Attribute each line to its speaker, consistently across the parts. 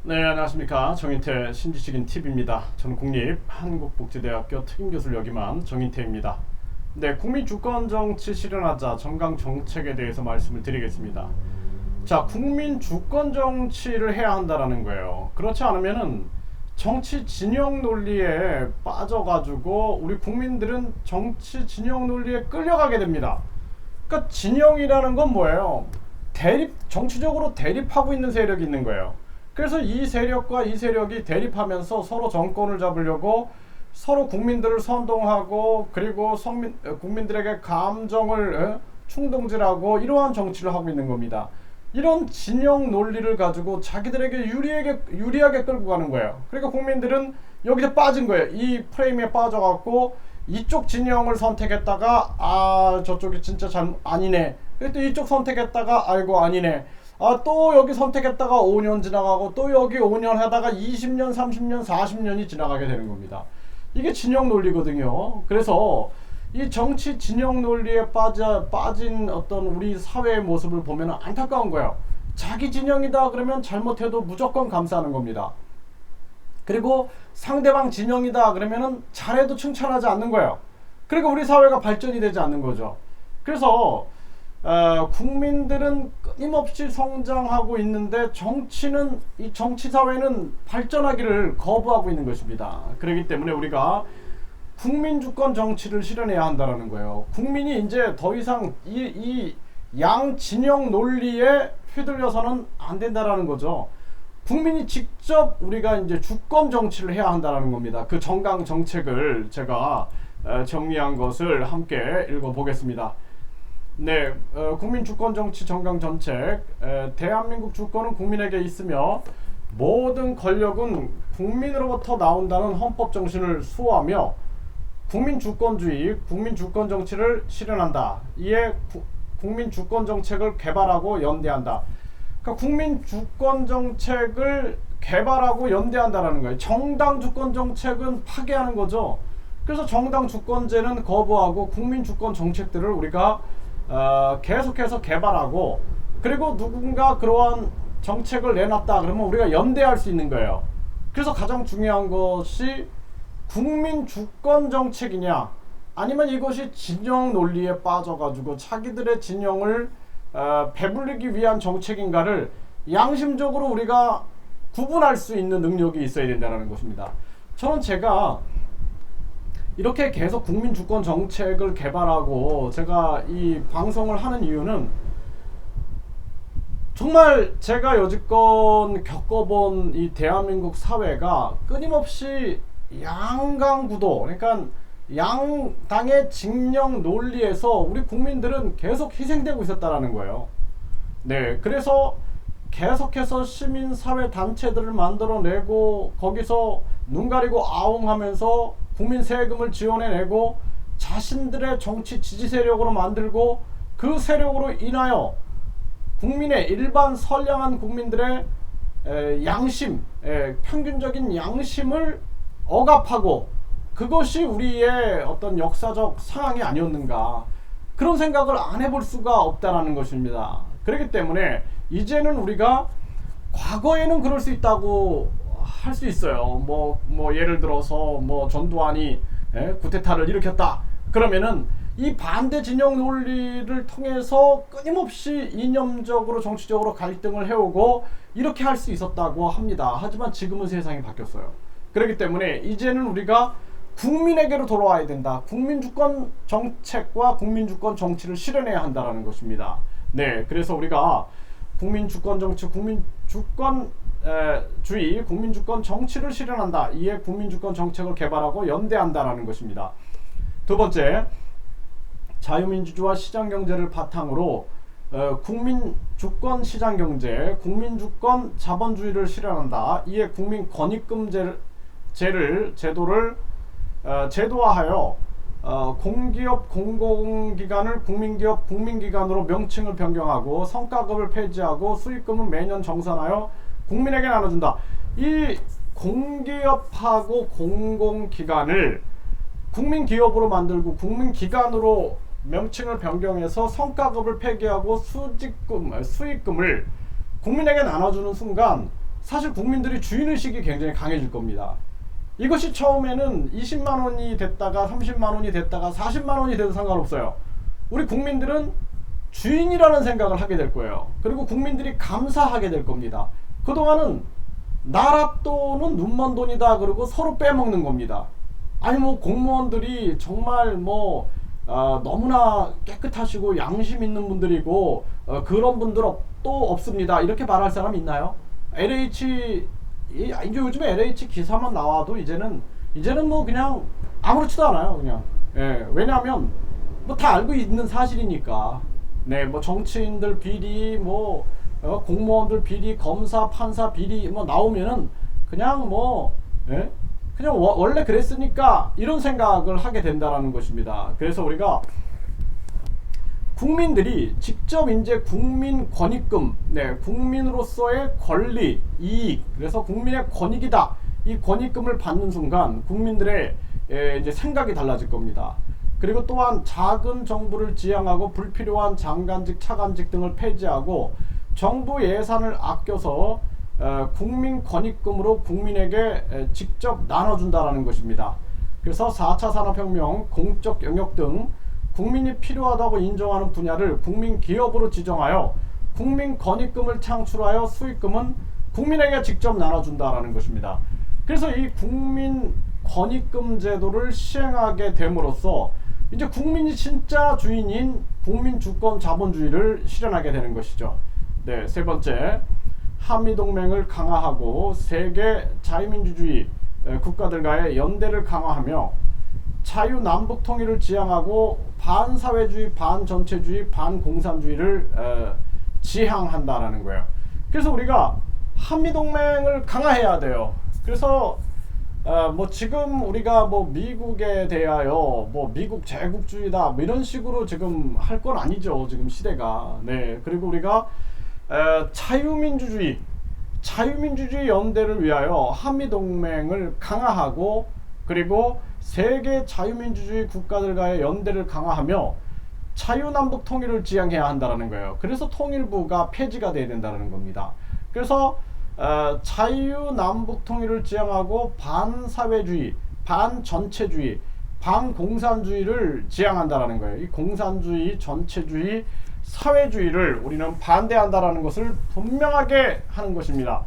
Speaker 1: 네, 안녕하십니까. 정인태 신지식인 TV입니다. 저는 국립한국복지대학교 특임교수를 역임한 정인태입니다. 네, 국민주권정치 실현하자 정강정책에 대해서 말씀을 드리겠습니다. 자, 국민주권정치를 해야 한다라는 거예요. 그렇지 않으면은 정치 진영 논리에 빠져가지고 우리 국민들은 정치 진영 논리에 끌려가게 됩니다. 그러니까 진영이라는 건 뭐예요? 정치적으로 대립하고 있는 세력이 있는 거예요. 그래서 이 세력과 이 세력이 대립하면서 서로 정권을 잡으려고 서로 국민들을 선동하고 그리고 국민들에게 감정을 충동질하고 이러한 정치를 하고 있는 겁니다. 이런 진영 논리를 가지고 자기들에게 유리하게 끌고 가는 거예요. 그러니까 국민들은 여기서 빠진 거예요. 이 프레임에 빠져갖고 이쪽 진영을 선택했다가 저쪽이 진짜 아니네. 또 이쪽 선택했다가 아이고 아니네. 또 여기 선택했다가 5년 지나가고 또 여기 5년 하다가 20년, 30년, 40년이 지나가게 되는 겁니다. 이게 진영 논리거든요. 그래서 이 정치 진영 논리에 빠진 어떤 우리 사회의 모습을 보면 안타까운 거예요. 자기 진영이다 그러면 잘못해도 무조건 감싸는 겁니다. 그리고 상대방 진영이다 그러면은 잘해도 칭찬하지 않는 거예요. 그리고 우리 사회가 발전이 되지 않는 거죠. 그래서 국민들은 끊임없이 성장하고 있는데 이 정치 사회는 발전하기를 거부하고 있는 것입니다. 그렇기 때문에 우리가 국민주권 정치를 실현해야 한다는 거예요. 국민이 이제 더 이상 이 양진영 논리에 휘둘려서는 안 된다라는 거죠. 국민이 직접 우리가 이제 주권 정치를 해야 한다는 겁니다. 그 정강 정책을 제가 정리한 것을 함께 읽어보겠습니다. 네, 국민 주권 정치 정강 정책. 대한민국 주권은 국민에게 있으며 모든 권력은 국민으로부터 나온다는 헌법 정신을 수호하며 국민 주권주의, 국민 주권 정치를 실현한다. 이에 국민 주권 정책을 개발하고 연대한다. 그러니까 국민 주권 정책을 개발하고 연대한다라는 거예요. 정당 주권 정책은 파괴하는 거죠. 그래서 정당 주권제는 거부하고 국민 주권 정책들을 우리가 계속해서 개발하고 그리고 누군가 그러한 정책을 내놨다 그러면 우리가 연대할 수 있는 거예요. 그래서 가장 중요한 것이 국민 주권 정책이냐 아니면 이것이 진영 논리에 빠져가지고 자기들의 진영을 배불리기 위한 정책인가를 양심적으로 우리가 구분할 수 있는 능력이 있어야 된다는 것입니다. 저는 제가 이렇게 계속 국민 주권 정책을 개발하고 제가 이 방송을 하는 이유는 정말 제가 여지껏 겪어본 이 대한민국 사회가 끊임없이 양강구도, 그러니까 양당의 진영 논리에서 우리 국민들은 계속 희생되고 있었다라는 거예요. 네, 그래서 계속해서 시민사회 단체들을 만들어내고 거기서 눈 가리고 아웅하면서 국민 세금을 지원해내고 자신들의 정치 지지 세력으로 만들고 그 세력으로 인하여 국민의 일반 선량한 국민들의 양심, 평균적인 양심을 억압하고 그것이 우리의 어떤 역사적 상황이 아니었는가 그런 생각을 안 해볼 수가 없다라는 것입니다. 그렇기 때문에 이제는 우리가 과거에는 그럴 수 있다고 할 수 있어요. 뭐 예를 들어서 전두환이 쿠데타를 일으켰다. 그러면은 이 반대 진영 논리를 통해서 끊임없이 이념적으로 정치적으로 갈등을 해오고 이렇게 할 수 있었다고 합니다. 하지만 지금은 세상이 바뀌었어요. 그렇기 때문에 이제는 우리가 국민에게로 돌아와야 된다. 국민주권 정책과 국민주권 정치를 실현해야 한다는 것입니다. 네, 그래서 우리가 국민주권 정치, 국민주권주의, 국민주권 정치를 실현한다. 이에 국민주권 정책을 개발하고 연대한다라는 것입니다. 두 번째, 자유민주주의와 시장경제를 바탕으로 국민주권 시장경제, 국민주권 자본주의를 실현한다. 이에 국민권익금제도를 제도화하여 공기업 공공기관을 국민기업 국민기관으로 명칭을 변경하고 성과급을 폐지하고 수익금은 매년 정산하여 국민에게 나눠준다. 이 공기업하고 공공기관을 국민기업으로 만들고 국민기관으로 명칭을 변경해서 성과급을 폐기하고 수익금을 국민에게 나눠주는 순간 사실 국민들이 주인의식이 굉장히 강해질 겁니다. 이것이 처음에는 20만 원이 됐다가 30만 원이 됐다가 40만 원이 돼도 상관없어요. 우리 국민들은 주인이라는 생각을 하게 될 거예요. 그리고 국민들이 감사하게 될 겁니다. 그동안은 나라 돈은 눈먼 돈이다 그러고 서로 빼먹는 겁니다. 아니 뭐 공무원들이 정말 뭐 너무나 깨끗하시고 양심 있는 분들이고 그런 분들 또 없습니다. 이렇게 말할 사람 있나요? LH 이제 요즘에 LH 기사만 나와도 이제는 뭐 그냥 아무렇지도 않아요. 그냥 왜냐하면 뭐 다 알고 있는 사실이니까. 네, 뭐 정치인들 비리, 뭐 공무원들 비리, 검사, 판사 비리 뭐 나오면은 그냥 뭐 그냥 원래 그랬으니까 이런 생각을 하게 된다라는 것입니다. 그래서 우리가 국민들이 직접 이제 국민 권익금, 국민으로서의 권리, 이익, 그래서 국민의 권익이다. 이 권익금을 받는 순간 국민들의 이제 생각이 달라질 겁니다. 그리고 또한 작은 정부를 지향하고 불필요한 장관직, 차관직 등을 폐지하고 정부 예산을 아껴서 국민 권익금으로 국민에게 직접 나눠준다라는 것입니다. 그래서 4차 산업혁명, 공적 영역 등 국민이 필요하다고 인정하는 분야를 국민 기업으로 지정하여 국민 권익금을 창출하여 수익금은 국민에게 직접 나눠준다라는 것입니다. 그래서 이 국민 권익금 제도를 시행하게 됨으로써 이제 국민이 진짜 주인인 국민 주권 자본주의를 실현하게 되는 것이죠. 네, 세 번째, 한미동맹을 강화하고 세계 자유민주주의 국가들과의 연대를 강화하며 자유남북 통일을 지향하고 반사회주의, 반전체주의, 반공산주의를 지향한다라는 거예요. 그래서 우리가 한미동맹을 강화해야 돼요. 그래서 뭐 지금 우리가 뭐 미국에 대하여 뭐 미국 제국주의다 뭐 이런 식으로 지금 할 건 아니죠. 지금 시대가. 네, 그리고 우리가 자유민주주의 연대를 위하여 한미동맹을 강화하고 그리고 세계 자유민주주의 국가들과의 연대를 강화하며 자유남북 통일을 지향해야 한다는 거예요. 그래서 통일부가 폐지가 돼야 된다는 겁니다. 그래서 자유남북 통일을 지향하고 반사회주의, 반전체주의, 반공산주의를 지향한다는 거예요. 이 공산주의, 전체주의, 사회주의를 우리는 반대한다라는 것을 분명하게 하는 것입니다.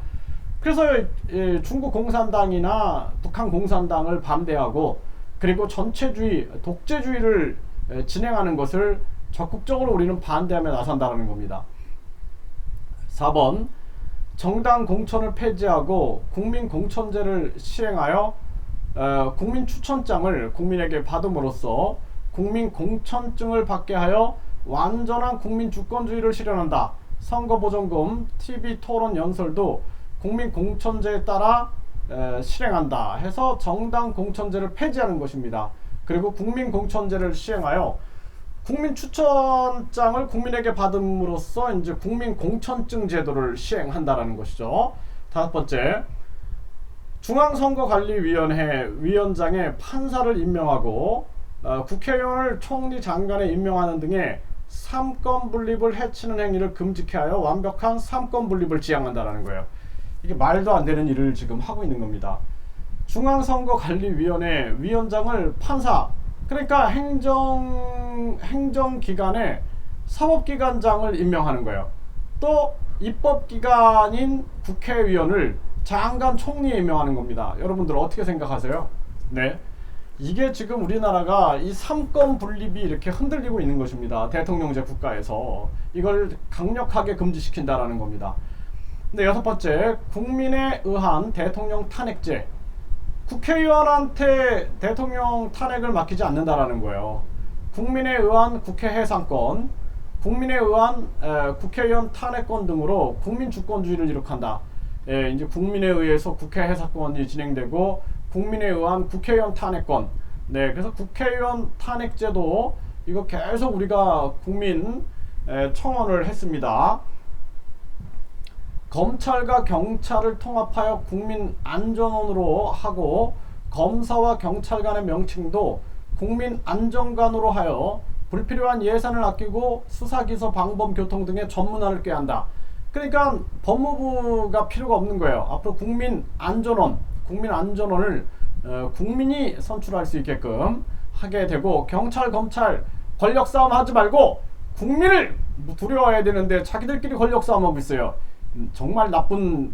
Speaker 1: 그래서 중국 공산당이나 북한 공산당을 반대하고 그리고 전체주의, 독재주의를 진행하는 것을 적극적으로 우리는 반대하며 나선다는 겁니다. 4번, 정당 공천을 폐지하고 국민 공천제를 시행하여 국민 추천장을 국민에게 받음으로써 국민 공천증을 받게 하여 완전한 국민 주권주의를 실현한다. 선거보전금, TV 토론 연설도 국민 공천제에 따라 실행한다 해서 정당 공천제를 폐지하는 것입니다. 그리고 국민 공천제를 시행하여 국민 추천장을 국민에게 받음으로써 이제 국민 공천증 제도를 시행한다라는 것이죠. 다섯 번째, 중앙선거관리위원회 위원장의 판사를 임명하고 국회의원을 총리 장관에 임명하는 등의 삼권 분립을 해치는 행위를 금지케 하여 완벽한 삼권 분립을 지향한다라는 거예요. 이게 말도 안 되는 일을 지금 하고 있는 겁니다. 중앙선거관리위원회 위원장을 판사, 그러니까 행정기관에 사법기관장을 임명하는 거예요. 또 입법기관인 국회의원을 장관 총리에 임명하는 겁니다. 여러분들 어떻게 생각하세요? 네, 이게 지금 우리나라가 이 삼권 분립이 이렇게 흔들리고 있는 것입니다. 대통령제 국가에서 이걸 강력하게 금지시킨다라는 겁니다. 네, 여섯 번째, 국민에 의한 대통령 탄핵제. 국회의원한테 대통령 탄핵을 맡기지 않는다라는 거예요. 국민에 의한 국회 해산권, 국민에 의한 국회의원 탄핵권 등으로 국민 주권주의를 이룩한다. 이제 국민에 의해서 국회 해산권이 진행되고 국민에 의한 국회의원 탄핵권. 네, 그래서 국회의원 탄핵제도 이거 계속 우리가 국민 청원을 했습니다. 검찰과 경찰을 통합하여 국민안전원으로 하고 검사와 경찰 간의 명칭도 국민안전관으로 하여 불필요한 예산을 아끼고 수사기소 방범 교통 등의 전문화를 꾀한다. 그러니까 법무부가 필요가 없는 거예요. 앞으로 국민안전원을 국민이 선출할 수 있게끔 하게 되고, 경찰, 검찰 권력 싸움 하지 말고 국민을 두려워해야 되는데 자기들끼리 권력 싸움 하고 있어요. 정말 나쁜,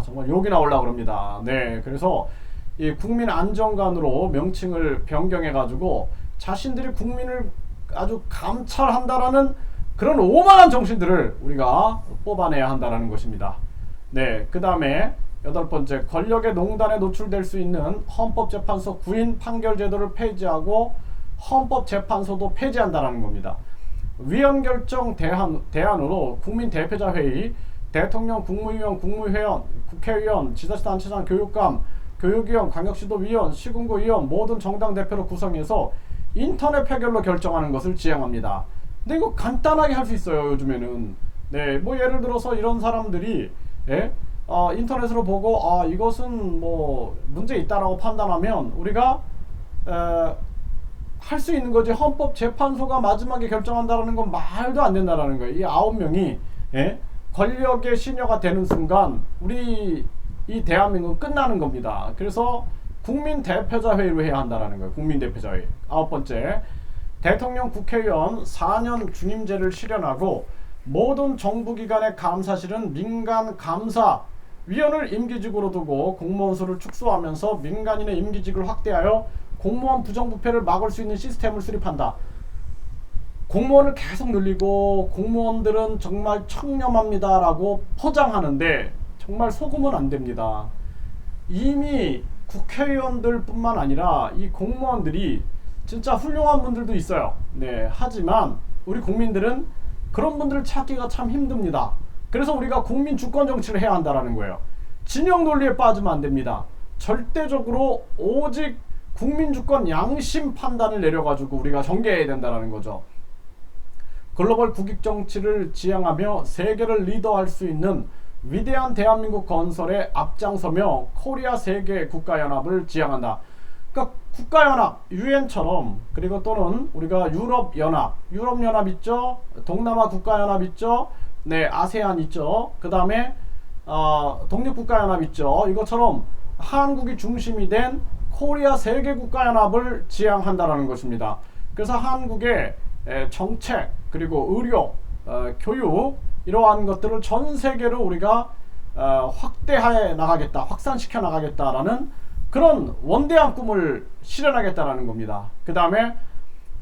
Speaker 1: 정말 욕이 나오려고 그럽니다. 네, 그래서 이 국민안전관으로 명칭을 변경해가지고 자신들이 국민을 아주 감찰한다라는 그런 오만한 정신들을 우리가 뽑아내야 한다는 것입니다. 네, 그 다음에 8번째, 권력의 농단에 노출될 수 있는 헌법재판소 구인 판결제도를 폐지하고 헌법재판소도 폐지한다는 겁니다. 위헌결정 대안으로 국민대표자회의, 대통령, 국무위원, 국무회원, 국회의원, 지자체단체장, 교육감, 교육위원, 광역시도위원, 시군구위원 모든 정당 대표로 구성해서 인터넷 표결로 결정하는 것을 지향합니다. 근데 이거 간단하게 할 수 있어요, 요즘에는. 네, 뭐 예를 들어서 이런 사람들이 인터넷으로 보고 이것은 뭐 문제 있다라고 판단하면 우리가 할 수 있는 거지, 헌법재판소가 마지막에 결정한다라는 건 말도 안 된다라는 거예요. 이 9명이 권력의 시녀가 되는 순간 우리 이 대한민국은 끝나는 겁니다. 그래서 국민대표자회의로 해야 한다라는 거예요. 국민대표자회의. 9번째, 대통령, 국회의원 4년 중임제를 실현하고 모든 정부기관의 감사실은 민간감사위원을 임기직으로 두고 공무원 수를 축소하면서 민간인의 임기직을 확대하여 공무원 부정부패를 막을 수 있는 시스템을 수립한다. 공무원을 계속 늘리고 공무원들은 정말 청렴합니다라고 포장하는데 정말 속으면 안 됩니다. 이미 국회의원들 뿐만 아니라 이 공무원들이 진짜 훌륭한 분들도 있어요. 네, 하지만 우리 국민들은 그런 분들을 찾기가 참 힘듭니다. 그래서 우리가 국민 주권 정치를 해야 한다는 거예요. 진영 논리에 빠지면 안 됩니다. 절대적으로 오직 국민 주권 양심 판단을 내려가지고 우리가 전개해야 된다는 거죠. 글로벌 국익 정치를 지향하며 세계를 리더할 수 있는 위대한 대한민국 건설에 앞장서며 코리아 세계 국가연합을 지향한다. 그러니까 국가연합, 유엔처럼, 그리고 또는 우리가 유럽연합 있죠? 동남아 국가연합 있죠? 네, 아세안 있죠? 그 다음에 독립국가연합 있죠? 이것처럼 한국이 중심이 된 코리아 세계 국가연합을 지향한다라는 것입니다. 그래서 한국의 정책, 그리고 의료, 교육, 이러한 것들을 전 세계로 우리가 확대해 나가겠다, 확산시켜 나가겠다라는 그런 원대한 꿈을 실현하겠다라는 겁니다. 그 다음에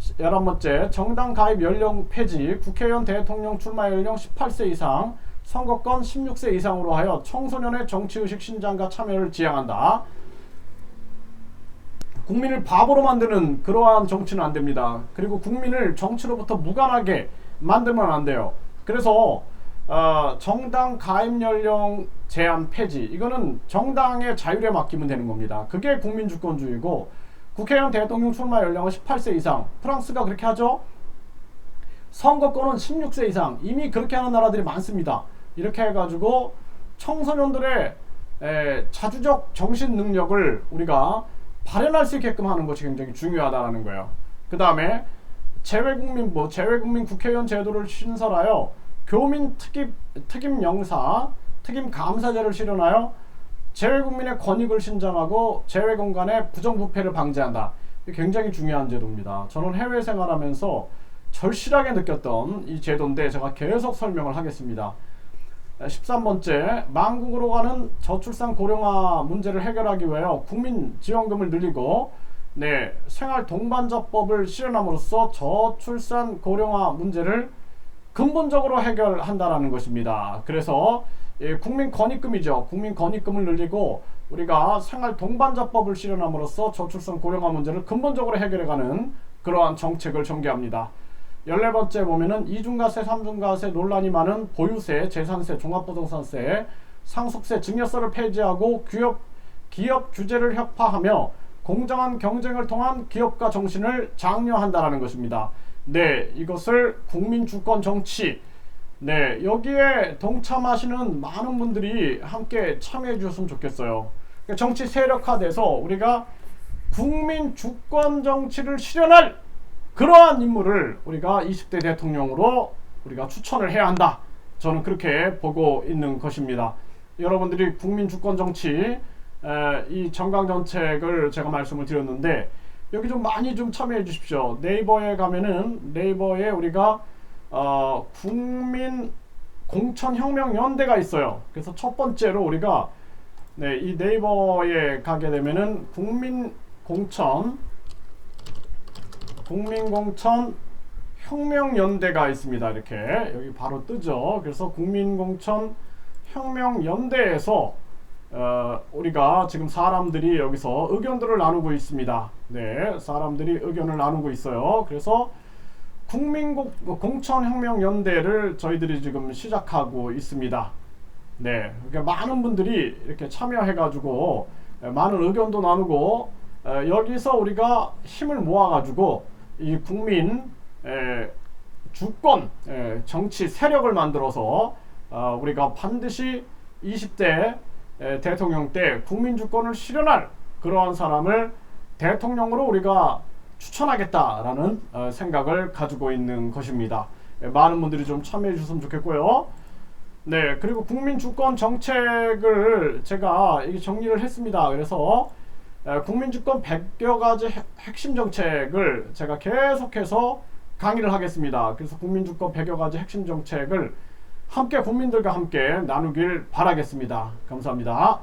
Speaker 1: 11번째, 정당 가입 연령 폐지, 국회의원, 대통령 출마 연령 18세 이상, 선거권 16세 이상으로 하여 청소년의 정치의식 신장과 참여를 지향한다. 국민을 바보로 만드는 그러한 정치는 안 됩니다. 그리고 국민을 정치로부터 무관하게 만들면 안 돼요. 그래서 정당 가입 연령 제한 폐지, 이거는 정당의 자율에 맡기면 되는 겁니다. 그게 국민주권주의고, 국회의원, 대통령 출마 연령은 18세 이상, 프랑스가 그렇게 하죠. 선거권은 16세 이상, 이미 그렇게 하는 나라들이 많습니다. 이렇게 해가지고 청소년들의 자주적 정신 능력을 우리가 발현할 수 있게끔 하는 것이 굉장히 중요하다는 거예요. 그 다음에 재외국민부, 재외국민 국회의원 제도를 신설하여 교민 특임 영사, 특임 감사제를 실현하여 재외국민의 권익을 신장하고 재외공간의 부정부패를 방지한다. 굉장히 중요한 제도입니다. 저는 해외 생활하면서 절실하게 느꼈던 이 제도인데 제가 계속 설명을 하겠습니다. 13번째, 망국으로 가는 저출산 고령화 문제를 해결하기 위하여 국민지원금을 늘리고 생활동반자법을 실현함으로써 저출산 고령화 문제를 근본적으로 해결한다라는 것입니다. 그래서 국민권익금이죠. 국민권익금을 늘리고 우리가 생활동반자법을 실현함으로써 저출산 고령화 문제를 근본적으로 해결해가는 그러한 정책을 전개합니다. 14번째 보면은 이중과세, 삼중과세 논란이 많은 보유세, 재산세, 종합부동산세, 상속세, 증여세를 폐지하고 기업 규제를 혁파하며 공정한 경쟁을 통한 기업가 정신을 장려한다라는 것입니다. 네, 이것을 국민주권 정치, 여기에 동참하시는 많은 분들이 함께 참여해 주셨으면 좋겠어요. 정치 세력화돼서 우리가 국민주권 정치를 실현할 그러한 인물을 우리가 20대 대통령으로 우리가 추천을 해야 한다. 저는 그렇게 보고 있는 것입니다. 여러분들이 국민 주권 정치 이 정강 정책을 제가 말씀을 드렸는데 여기 좀 많이 좀 참여해 주십시오. 네이버에 가면은 네이버에 우리가 국민 공천혁명연대가 있어요. 그래서 첫 번째로 우리가 이 네이버에 가게 되면은 국민공천혁명연대가 있습니다. 이렇게 여기 바로 뜨죠. 그래서 국민공천혁명연대에서 우리가 지금 사람들이 여기서 의견들을 나누고 있습니다. 네, 사람들이 의견을 나누고 있어요. 그래서 국민공천혁명연대를 저희들이 지금 시작하고 있습니다. 네, 그러니까 많은 분들이 이렇게 참여해가지고 많은 의견도 나누고 여기서 우리가 힘을 모아가지고 이 국민 주권 정치 세력을 만들어서 우리가 반드시 20대 대통령 때 국민 주권을 실현할 그러한 사람을 대통령으로 우리가 추천하겠다라는 생각을 가지고 있는 것입니다. 많은 분들이 좀 참여해 주셨으면 좋겠고요. 네, 그리고 국민 주권 정책을 제가 이게 정리를 했습니다. 그래서 국민 주권 100여 가지 핵심 정책을 제가 계속해서 강의를 하겠습니다. 그래서 국민 주권 100여 가지 핵심 정책을 함께 국민들과 함께 나누길 바라겠습니다. 감사합니다.